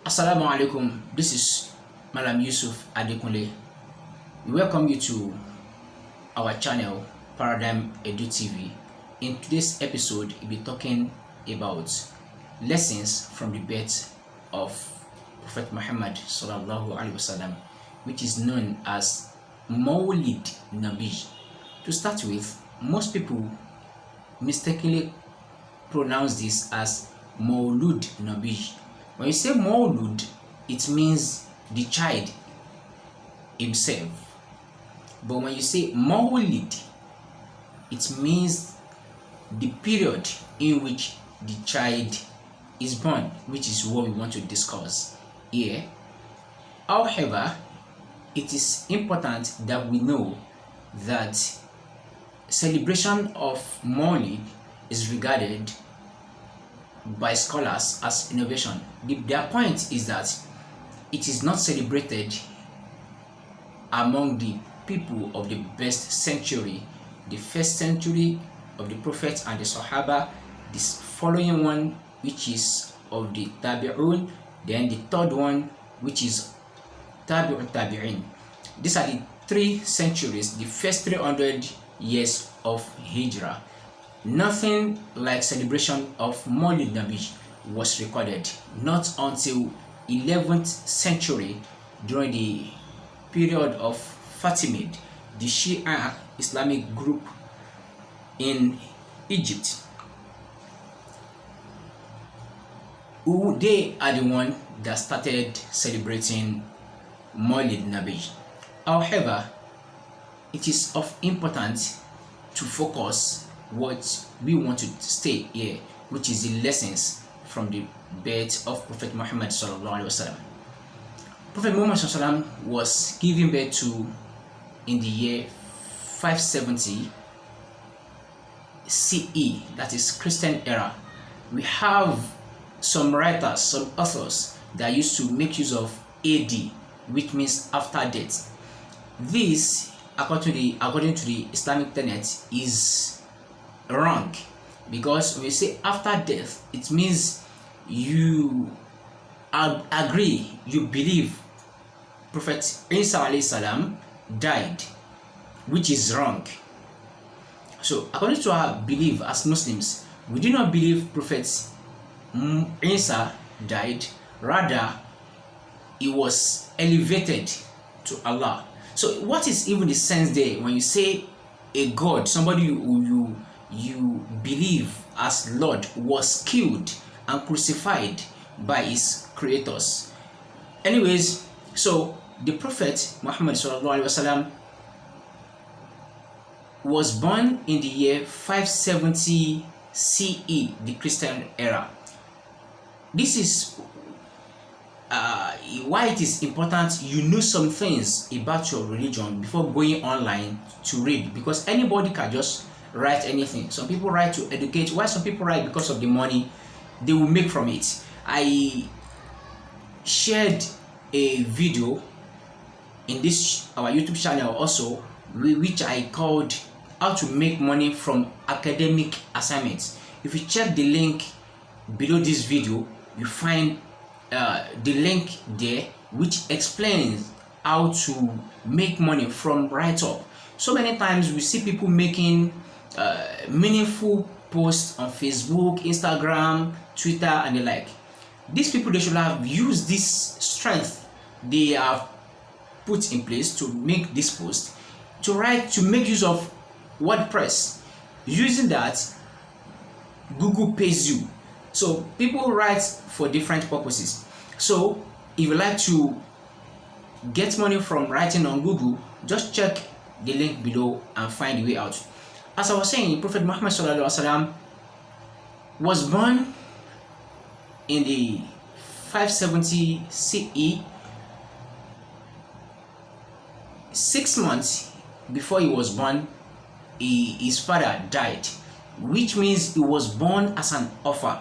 Assalamu alaikum. This is Malam Yusuf Adekunle. We welcome you to our channel Paradigm Edu TV. In today's episode, we'll be talking about lessons from the birth of Prophet Muhammad Sallallahu Alaihi Wasallam, which is known as Maulid Nabi. To start with, most people mistakenly pronounce this as Maulud Nabi. When you say Maulud, it means the child himself. But when you say Maulid, it means the period in which the child is born, which is what we want to discuss here. However, it is important that we know that celebration of Maulid is regarded by scholars as innovation. Their point is that it is not celebrated among the people of the best century, the first century of the Prophet and the Sahaba, this following one which is of the Tabi'un, then the third one which is Tabi'un Tabi'in. These are the 3 centuries, the first 300 years of Hijrah. Nothing like celebration of Maulid Nabi was recorded, not until 11th century during the period of Fatimid, the Shia Islamic group in Egypt. They are the one that started celebrating Maulid Nabi. However, it is of importance to focus what we want to stay here, which is the lessons from the birth of Prophet Muhammad Sallallahu Alaihi Wasallam. Prophet Muhammad Sallallahu Alaihi Wasallam was given birth to in the year 570 CE, that is Christian era. We have some writers, some authors that used to make use of AD, which means after death. This, according to the Islamic tenet, is wrong, because when we say after death, it means you agree, you believe Prophet Isa alayhi salam died, which is wrong. So according to our belief as Muslims, we do not believe Prophet Isa died, rather he was elevated to Allah. So what is even the sense there when you say a God, somebody who you believe as Lord, was killed and crucified by his creators? Anyways, so the Prophet Muhammad Sallallahu Alaihi Wasallam was born in the year 570 CE, the Christian era. This is why it is important you know some things about your religion before going online to read, because anybody can just write anything. Some people write to educate, while some people write because of the money they will make from it. I shared a video in this our YouTube channel also, which I called how to make money from academic assignments. If you check the link below this video, you find the link there which explains how to make money from write-up. So many times we see people making meaningful posts on Facebook, Instagram, Twitter, and the like. These people, they should have used this strength they have put in place to make this post, to make use of WordPress. Using that, Google pays you. So people write for different purposes. So if you like to get money from writing on Google, just check the link below and find the way out. As I was saying, Prophet Muhammad Sallallahu Alaihi Wasallam was born in the 570 CE. 6 months before he was born, his father died, which means he was born as an orphan.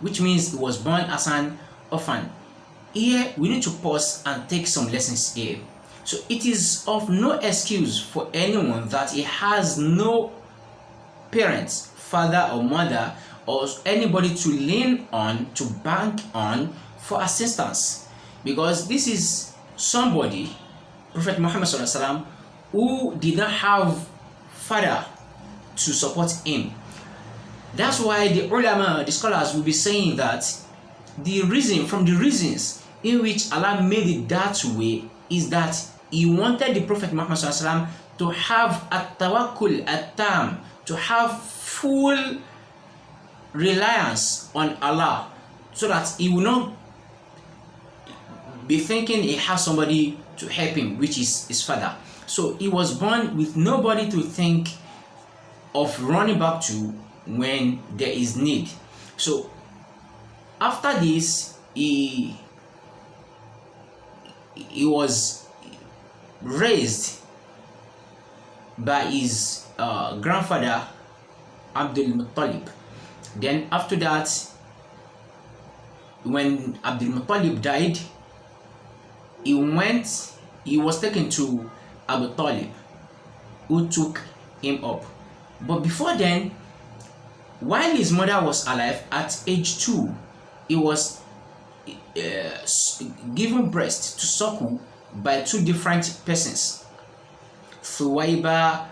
Which means he was born as an orphan. Here we need to pause and take some lessons here. So it is of no excuse for anyone that he has no parents, father or mother, or anybody to lean on, to bank on for assistance, because this is somebody, Prophet Muhammad sallallahu alaihi wasallam, who did not have father to support him. That's why the ulama, the scholars, will be saying that the reasons in which Allah made it that way is that He wanted the Prophet Muhammad sallallahu alaihi wasallam to have at-tawakkul at-tam, to have full reliance on Allah, so that he will not be thinking he has somebody to help him, which is his father. So he was born with nobody to think of running back to when there is need. So after this, he was raised by his grandfather Abdul Muttalib. Then after that, when Abdul Muttalib died, he was taken to Abu Talib, who took him up. But before then, while his mother was alive, at age 2, he was given breast to suckle by 2 different persons, Thuwaiba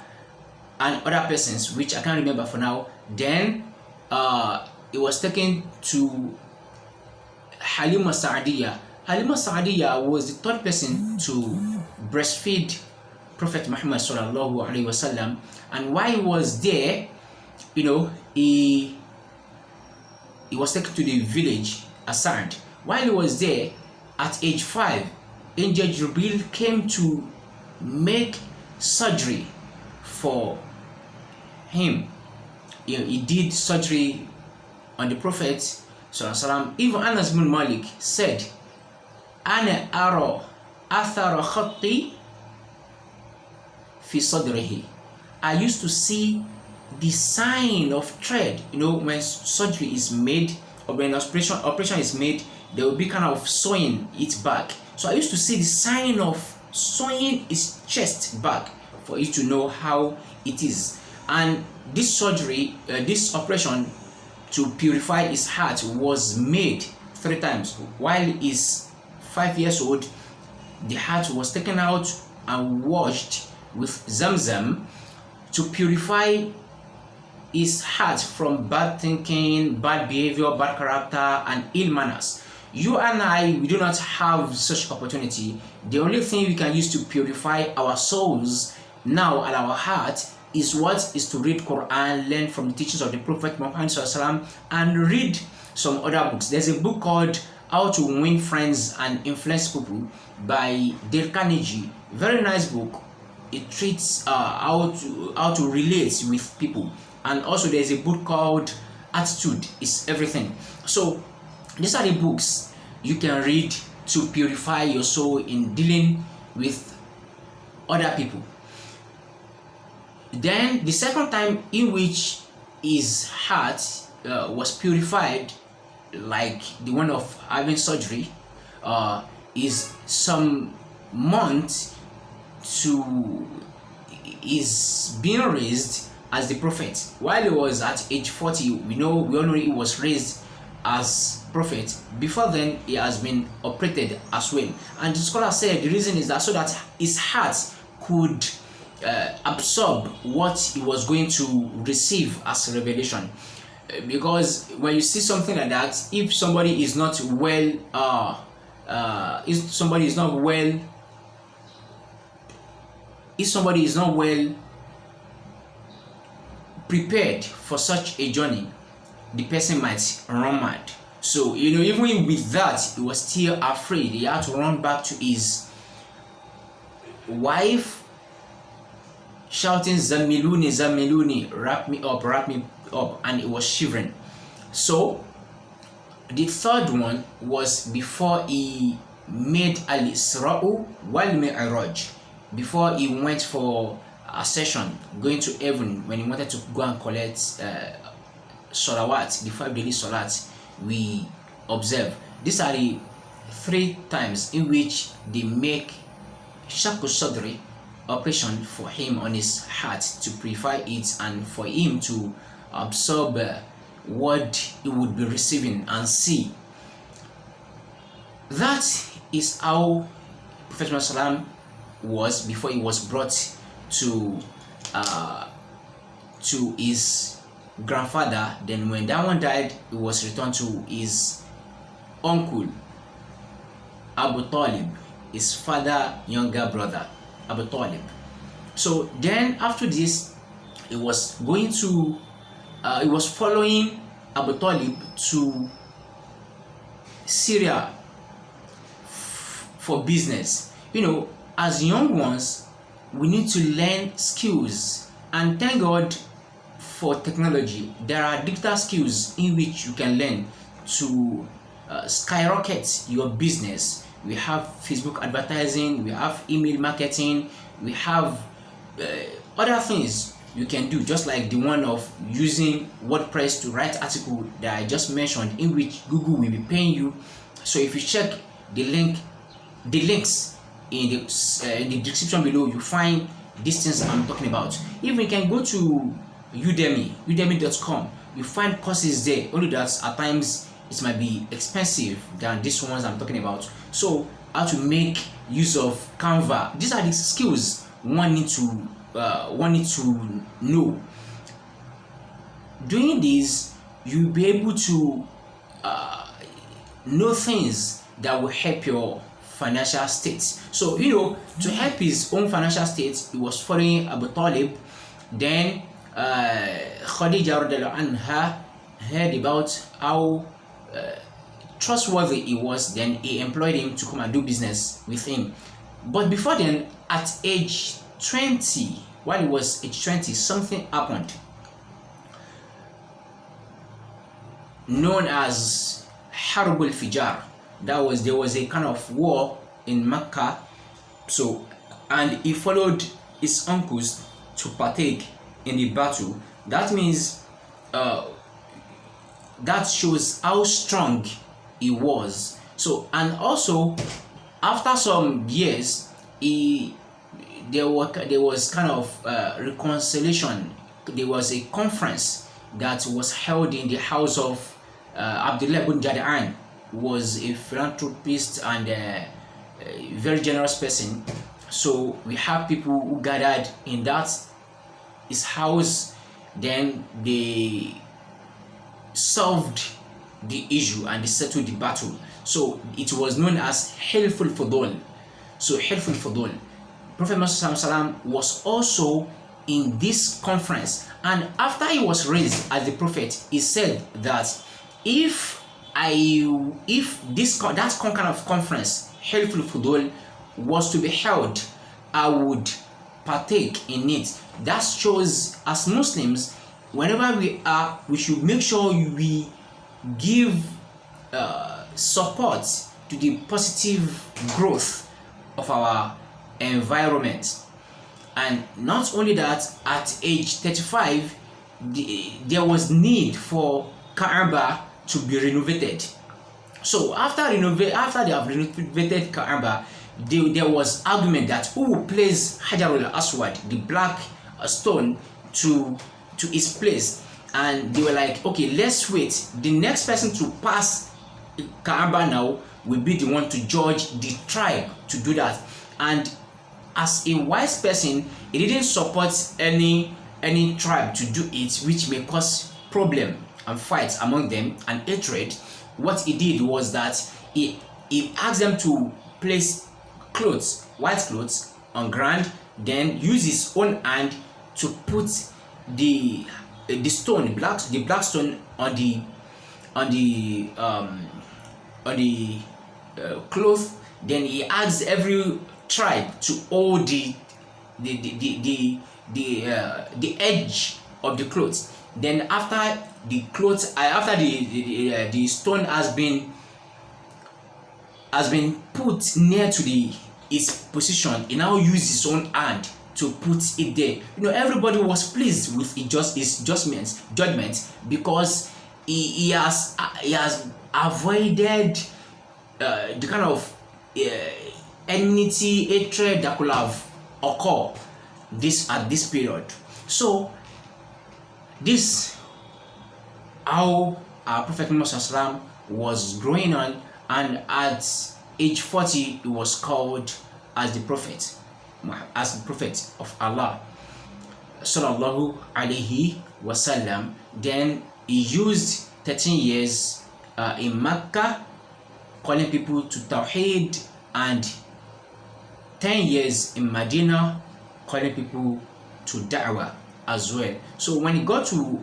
and other persons, which I can't remember for now. Then he was taken to Halima Sa'adiyya. Halima Sa'adiyya was the 3rd person to breastfeed Prophet Muhammad sallallahu alaihi wasallam. And while he was there, he was taken to the village Asad. While he was there, at age 5, Angel Jibril came to make surgery for him. He did surgery on the Prophet sallallahu alaihi wasallam. Even Anas bin Malik said, "Ana ara athara khatti fi sadrihi." I used to see the sign of thread. When surgery is made, or when operation is made, there will be kind of sewing it back. So I used to see the sign of sewing his chest back for you to know how it is. And this surgery, this operation to purify his heart was made 3 times. While he's 5 years old, the heart was taken out and washed with Zamzam to purify his heart from bad thinking, bad behavior, bad character, and ill manners. You and I, we do not have such opportunity. The only thing we can use to purify our souls now and our heart is to read Quran, learn from the teachings of the Prophet Muhammad SAW, and read some other books. There's a book called How to Win Friends and Influence People by Dale Carnegie. Very nice book. It treats how to relate with people. And also there's a book called Attitude is Everything. So these are the books you can read to purify your soul in dealing with other people. Then the second time in which his heart was purified, like the one of having surgery, is some months to is being raised as the prophet. While he was at age 40, we all know he was raised as prophet. Before then, he has been operated as well. And the scholar said the reason is that so that his heart could absorb what he was going to receive as revelation. Because when you see something like that, if somebody is not well, if somebody is not well prepared for such a journey, the person might run mad. So even with that, he was still afraid. He had to run back to his wife, shouting, "Zamiluni, Zamiluni, wrap me up," and it was shivering. So the third one was before he made al-Isra'u wal Mi'raj, before he went for a session, going to heaven, when he wanted to go and collect salawat, the 5 daily salat we observe. These are the 3 times in which they make Shakku Sadri operation for him on his heart to purify it and for him to absorb what he would be receiving and see. That is how Prophet Muhammad was before he was brought to uh, to his grandfather. Then when that one died, he was returned to his uncle Abu Talib, his father younger brother Abu Talib. So then after this, he was going to he was following Abu Talib to Syria for business. As young ones, we need to learn skills, and thank God for technology. There are digital skills in which you can learn to skyrocket your business. We have Facebook advertising, we have email marketing, we have other things you can do, just like the one of using WordPress to write article that I just mentioned, in which Google will be paying you. So if you check the links in the description below, you find these things I'm talking about. Even you can go to udemy.com, you find courses there, only that at times it might be expensive than these ones I'm talking about. So how to make use of Canva, these are the skills one need to know. Doing this, you'll be able to know things that will help your financial state. So to help his own financial state, he was following Abu Talib. Then Khadija radiallahu anha heard about how trustworthy he was. Then he employed him to come and do business with him. But before then, at age 20, while he was age 20, something happened known as Harb al-Fijar. There was a kind of war in Mecca. So, and he followed his uncles to partake in the battle. That means that shows how strong he was. So, and also after some years, there was kind of reconciliation. There was a conference that was held in the house of Abdullah ibn Jada'an, who was a philanthropist and a very generous person. So we have people who gathered in his house. Then they solved the issue and they settled the battle. So it was known as Hilful Fudul. So Hilful Fudul. Prophet Muhammad was also in this conference, and after he was raised as the prophet, he said that if that kind of conference, Hilful Fudul, was to be held, I would partake in it. That shows, as Muslims, whenever we should make sure we give support to the positive growth of our environment. And not only that, at age 35, there was need for Kaaba to be renovated. So after they have renovated Kaaba, there was argument that who will place Hajar al-Aswad, the black stone, to its place. And they were like, okay, let's wait. The next person to pass Kaaba now will be the one to judge the tribe to do that. And as a wise person, he didn't support any tribe to do it, which may cause problem and fights among them and hatred. What he did was that he asked them to place clothes, white clothes, on ground, then use his own hand to put the stone, the black stone on the cloth. Then he asked every tribe to hold the edge of the clothes. Then after the clothes, after the stone has been put near to its position, he now used his own hand to put it there. Everybody was pleased with his judgment, because he has avoided the kind of enmity, hatred that could have occurred at this period. So this how our Prophet Muhammad was growing on, and at age 40 he was called as the prophet, of Allah sallallahu alaihi wasallam. Then he used 13 years in Mecca calling people to Tawheed, and 10 years in Medina calling people to Da'wah as well. So when he got to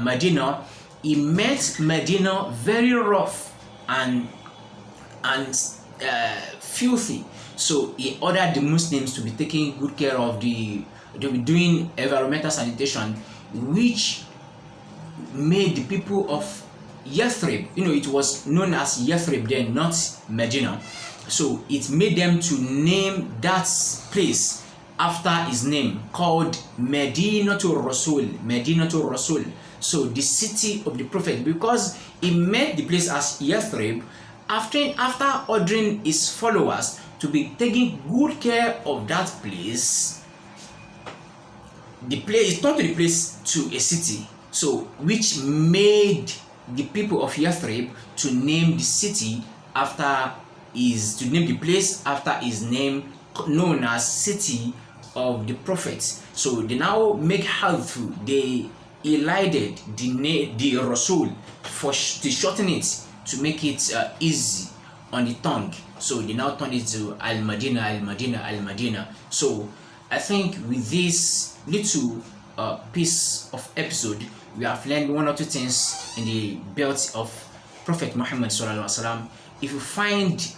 Medina, he met Medina very rough and filthy. So he ordered the Muslims to be taking good care of they were doing environmental sanitation, which made the people of Yathrib, it was known as Yathrib then, not Medina. So it made them to name that place after his name, called Medinatul Rasul. So the city of the Prophet, because he made the place as Yathrib after ordering his followers to be taking good care of that place. The place turned the place to a city, so which made the people of Yathrib to name the city to name the place after his name, known as City of the Prophet. So they now make helpful. They elided the Rasul to shorten it, to make it easy on the tongue. So they now turned it to Al-Madina, Al-Madina, Al-Madina. So I think with this little piece of episode, we have learned one or two things in the belt of Prophet Muhammad sallallahu alaihi wasallam. If you find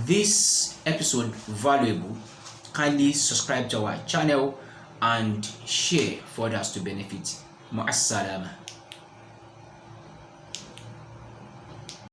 this episode valuable, kindly subscribe to our channel and share for others to benefit. Ma'as salama.